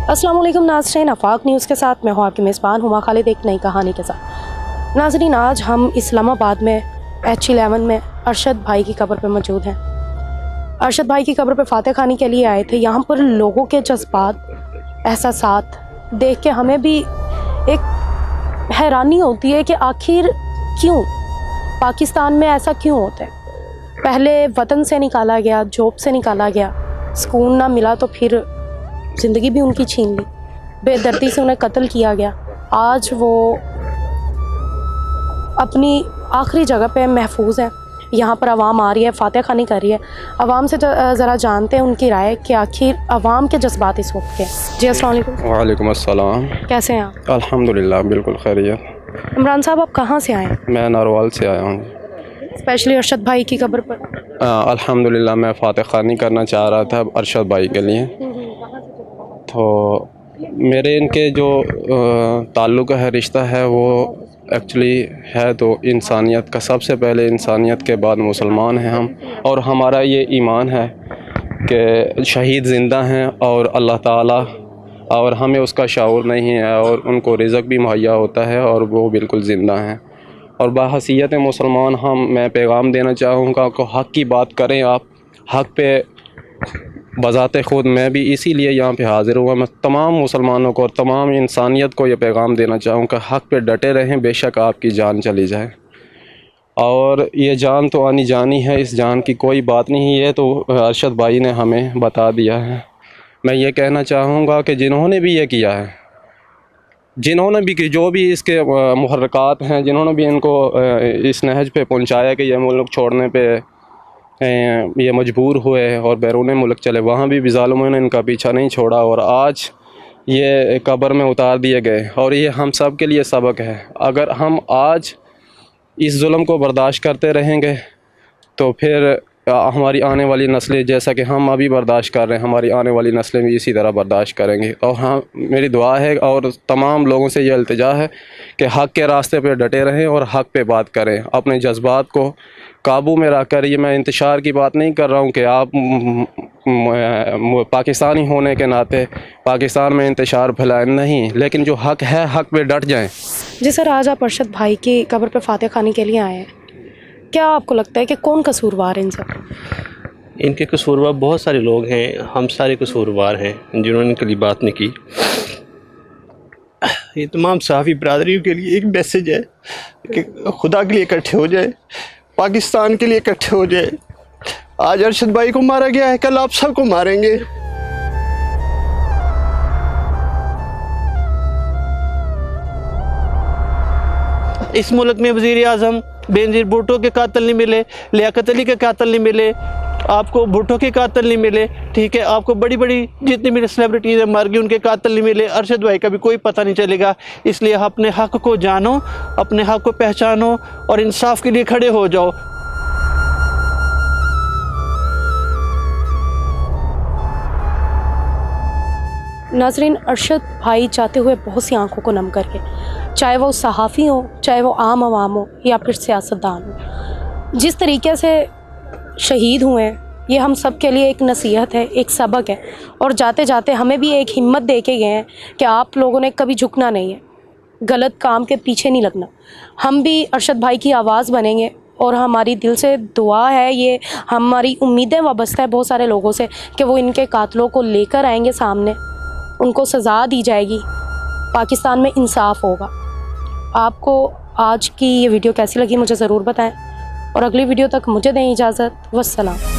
अस्सलाम वालेकुम नाज़रीन, आफाक न्यूज़ के साथ मैं हूँ आपकी मेज़बान हुमा खालिद एक नई कहानी के साथ। नाज़रीन, आज हम इस्लामाबाद में H11 में अरशद भाई की कब्र पर मौजूद हैं। अरशद भाई की कब्र पर फातह खानी के लिए आए थे। यहाँ पर लोगों के जज्बात, एहसासात देख के हमें भी एक हैरानी होती है कि आखिर क्यों पाकिस्तान में ऐसा क्यों होता है। पहले वतन से निकाला गया, जॉब से निकाला गया, सुकून ना मिला तो फिर ज़िंदगी भी उनकी छीन ली, बेदर्दी से उन्हें कत्ल किया गया। आज वो अपनी आखिरी जगह पे महफूज है। यहाँ पर आवाम आ रही है, फातह खानी कर रही है। आवाम से ज़रा जानते हैं उनकी राय कि आखिर आवाम के जज्बात इस वक्त के। जी अस्सलाम वालेकुम। वालेकुम अस्सलाम। कैसे हैं आप? अल्हम्दुलिल्लाह बिल्कुल खैरियत। इमरान साहब, आप कहाँ से आए हैं? मैं नारवाल से आया हूँ। स्पेशली अरशद भाई की कब्र पर? अल्हम्दुलिल्लाह मैं फातह खानी करना चाह रहा था अरशद भाई के लिए। तो मेरे इनके जो ताल्लुक़ है, रिश्ता है, वो एक्चुअली है तो इंसानियत का। सबसे पहले इंसानियत के बाद मुसलमान हैं हम, और हमारा ये ईमान है कि शहीद ज़िंदा हैं और अल्लाह ताला, और हमें उसका शऊर नहीं है, और उनको रिज़्क़ भी मुहैया होता है और वो बिल्कुल ज़िंदा हैं। और बाहसीयत मुसलमान मैं पैगाम देना चाहूँगा कि हक़ की बात करें आप। हक़ पे बज़ाते ख़ुद मैं भी इसीलिए यहाँ पे हाज़िर हुआ। मैं तमाम मुसलमानों को और तमाम इंसानियत को ये पैगाम देना चाहूँगा, हक़ पे डटे रहें, बेशक आपकी जान चली जाए। और ये जान तो आनी जानी है, इस जान की कोई बात नहीं है, तो अरशद भाई ने हमें बता दिया है। मैं ये कहना चाहूँगा कि जिन्होंने भी ये किया है, जिन्होंने भी कि जो भी इसके मुहर्रकात हैं, जिन्होंने भी इनको इस नहज पे पहुँचाया कि ये मुल्क छोड़ने पे ये मजबूर हुए और बैरून मुल्क चले, वहाँ भी ज़ालिमों ने इनका पीछा नहीं छोड़ा और आज ये कब्र में उतार दिए गए। और ये हम सब के लिए सबक है। अगर हम आज इस जुल्म को बर्दाश्त करते रहेंगे तो फिर हमारी आने वाली नस्लें, जैसा कि हम अभी बर्दाश्त कर रहे हैं, हमारी आने वाली नस्लें भी इसी तरह बर्दाश्त करेंगी। और हाँ, मेरी दुआ है और तमाम लोगों से ये इल्तिजा है कि हक़ के रास्ते पे डटे रहें और हक़ पे बात करें। अपने जज्बात को काबू में रख कर, ये मैं इंतशार की बात नहीं कर रहा हूँ कि आप पाकिस्तानी होने के नाते पाकिस्तान में इंतशार फैलाएं, नहीं, लेकिन जो हक़ है, हक़ पे डट जाएँ। जी सर, आज आप अरशद भाई की कब्र पर फातह खानी के लिए आए हैं। क्या आपको लगता है कि कौन कसूरवार है इन सब? इनके कसूरवार बहुत सारे लोग हैं, हम सारे कसूरवार हैं जिन्होंने इनके लिए बात नहीं की। ये तमाम सहाफ़ी बरादरियों के लिए एक मैसेज है कि खुदा के लिए इकट्ठे हो जाए, पाकिस्तान के लिए इकट्ठे हो जाए। आज अरशद भाई को मारा गया है, कल आप सबको मारेंगे। इस मुल्क में वज़ीर आज़म बेनज़ीर भुट्टो के कातिल नहीं मिले, लियाकत अली के कातिल नहीं मिले, आपको भुट्टो के कातिल नहीं मिले, ठीक है, आपको बड़ी बड़ी जितनी भी सेलिब्रिटीज़ हैं मर गई, उनके कातिल नहीं मिले। अरशद भाई का भी कोई पता नहीं चलेगा। इसलिए अपने हक़ को जानो, अपने हक़ को पहचानो और इंसाफ के लिए खड़े हो जाओ। नाज़रीन, अरशद भाई जाते हुए बहुत सी आंखों को नम करके, चाहे वो सहाफ़ी हो, चाहे वो आम आवाम हो या फिर सियासतदान हो, जिस तरीके से शहीद हुए हैं, ये हम सब के लिए एक नसीहत है, एक सबक है। और जाते जाते हमें भी एक हिम्मत दे के गए हैं कि आप लोगों ने कभी झुकना नहीं है, गलत काम के पीछे नहीं लगना। हम भी अरशद भाई की आवाज़ बनेंगे और हमारी दिल से दुआ है, ये हमारी उम्मीदें वाबस्ता है बहुत सारे लोगों से कि वो इनके कातलों को लेकर आएंगे सामने, उनको सज़ा दी जाएगी, पाकिस्तान में इंसाफ होगा। आपको आज की ये वीडियो कैसी लगी मुझे ज़रूर बताएं और अगली वीडियो तक मुझे दें इजाज़त। वस्सलाम।